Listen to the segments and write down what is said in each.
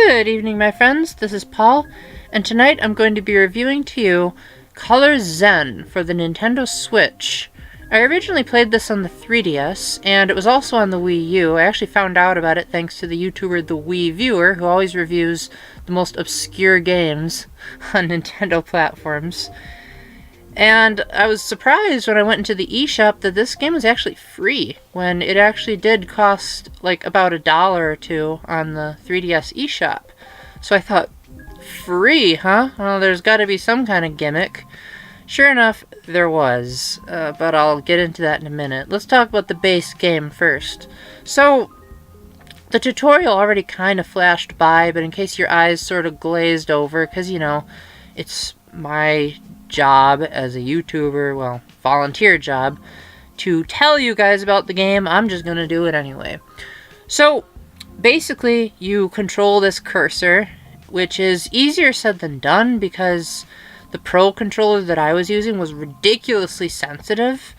Good evening, my friends. This is Paul, and tonight I'm going to be reviewing to you Color Zen for the Nintendo Switch. I originally played this on the 3DS, and it was also on the Wii U. I actually found out about it thanks to the YouTuber The Wii Viewer, who always reviews the most obscure games on Nintendo platforms. And I was surprised when I went into the eShop that this game was actually free, when it actually did cost like about $1 or $2 on the 3DS eShop. So I thought, free, huh? Well, there's got to be some kind of gimmick. Sure enough, there was, but I'll get into that in a minute. Let's talk about the base game first. So, the tutorial already kind of flashed by, but in case your eyes sort of glazed over, because, you know, it's my job as a YouTuber, well, volunteer job, to tell you guys about the game. I'm just going to do it anyway. So, basically, you control this cursor, which is easier said than done because the Pro controller that I was using was ridiculously sensitive.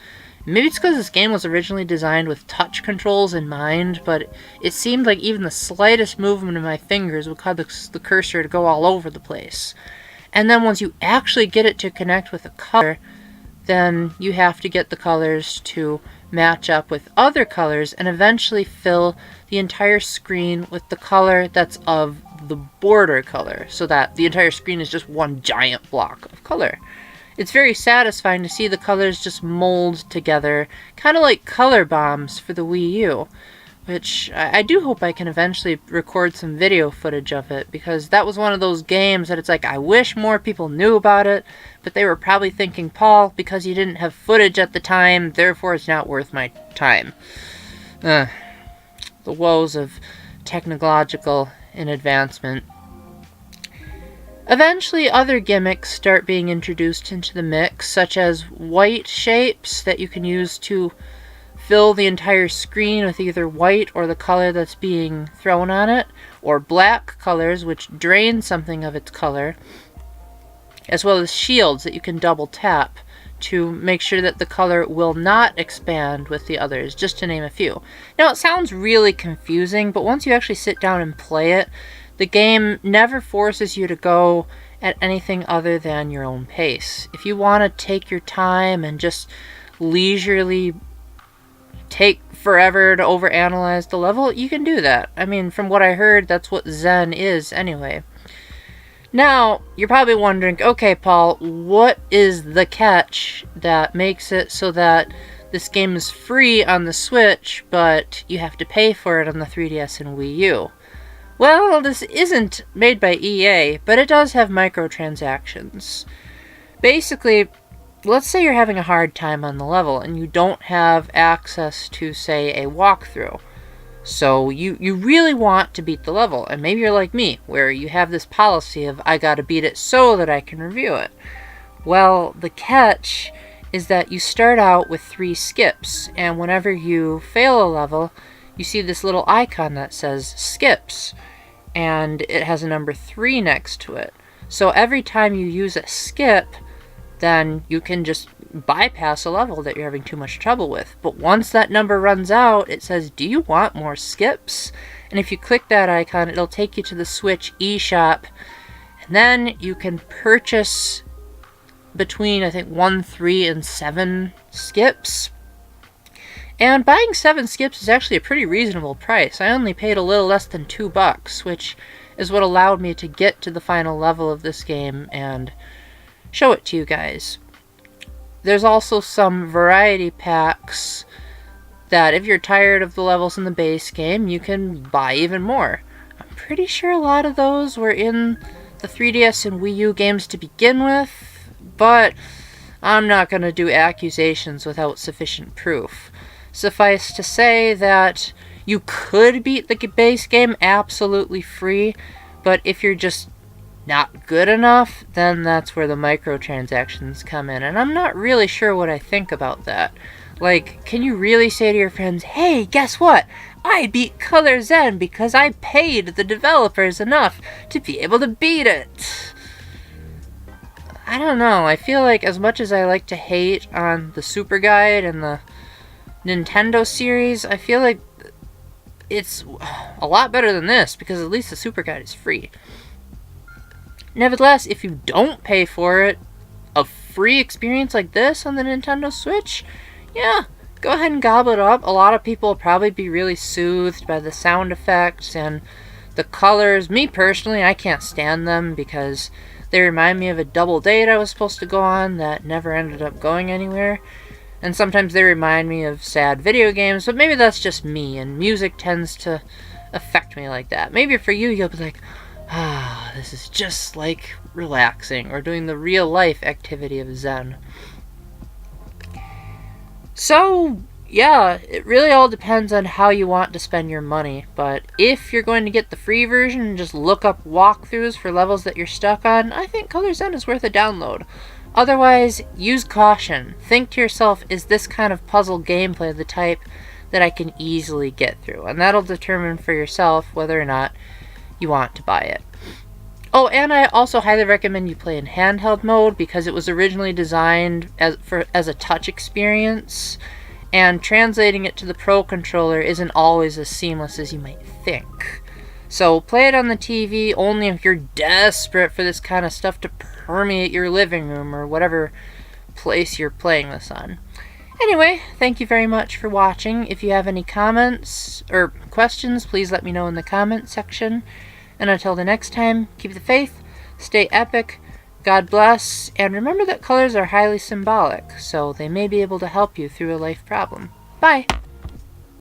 Maybe it's because this game was originally designed with touch controls in mind, but it seemed like even the slightest movement of my fingers would cause the cursor to go all over the place. And then once you actually get it to connect with a color, then you have to get the colors to match up with other colors and eventually fill the entire screen with the color that's of the border color, so that the entire screen is just one giant block of color. It's very satisfying to see the colors just mold together, kind of like color bombs for the Wii U, which I do hope I can eventually record some video footage of it, because that was one of those games that it's like, I wish more people knew about it, but they were probably thinking, Paul, because you didn't have footage at the time, therefore it's not worth my time. The woes of technological advancement. Eventually, other gimmicks start being introduced into the mix, such as white shapes that you can use to fill the entire screen with either white or the color that's being thrown on it, or black colors which drain something of its color, as well as shields that you can double tap to make sure that the color will not expand with the others, just to name a few. Now, it sounds really confusing, but once you actually sit down and play it, the game never forces you to go at anything other than your own pace. If you want to take your time and just leisurely take forever to overanalyze the level, you can do that. I mean, from what I heard, that's what Zen is anyway. Now, you're probably wondering, okay, Paul, what is the catch that makes it so that this game is free on the Switch, but you have to pay for it on the 3DS and Wii U? Well, this isn't made by EA, but it does have microtransactions. Basically, let's say you're having a hard time on the level and you don't have access to, say, a walkthrough. So you really want to beat the level, and maybe you're like me, where you have this policy of, I gotta beat it so that I can review it. Well, the catch is that you start out with 3 skips, and whenever you fail a level, you see this little icon that says skips, and it has a number 3 next to it. So every time you use a skip, then you can just bypass a level that you're having too much trouble with. But once that number runs out, it says, do you want more skips? And if you click that icon, it'll take you to the Switch eShop, and then you can purchase between, I think, 1, 3, and 7 skips. And buying 7 skips is actually a pretty reasonable price. I only paid a little less than $2, which is what allowed me to get to the final level of this game and show it to you guys. There's also some variety packs that if you're tired of the levels in the base game, you can buy even more. I'm pretty sure a lot of those were in the 3DS and Wii U games to begin with, but I'm not going to do accusations without sufficient proof. Suffice to say that you could beat the base game absolutely free, but if you're just not good enough, then that's where the microtransactions come in, and I'm not really sure what I think about that. Like, can you really say to your friends, hey, guess what? I beat Color Zen because I paid the developers enough to be able to beat it. I don't know, I feel like as much as I like to hate on the Super Guide and the Nintendo series, I feel like it's a lot better than this because at least the Super Guide is free. Nevertheless, if you don't pay for it, a free experience like this on the Nintendo Switch, yeah, go ahead and gobble it up. A lot of people will probably be really soothed by the sound effects and the colors. Me personally, I can't stand them because they remind me of a double date I was supposed to go on that never ended up going anywhere. And sometimes they remind me of sad video games, but maybe that's just me, and music tends to affect me like that. Maybe for you, you'll be like, this is just like relaxing or doing the real life activity of Zen. So, yeah, it really all depends on how you want to spend your money, but if you're going to get the free version and just look up walkthroughs for levels that you're stuck on, I think Color Zen is worth a download. Otherwise, use caution. Think to yourself, is this kind of puzzle gameplay the type that I can easily get through? And that'll determine for yourself whether or not you want to buy it. Oh, and I also highly recommend you play in handheld mode because it was originally designed as a touch experience, and translating it to the Pro controller isn't always as seamless as you might think. So play it on the TV only if you're desperate for this kind of stuff to permeate your living room or whatever place you're playing this on. Anyway, thank you very much for watching. If you have any comments or questions, please let me know in the comment section. And until the next time, keep the faith, stay epic, God bless, and remember that colors are highly symbolic, so they may be able to help you through a life problem. Bye!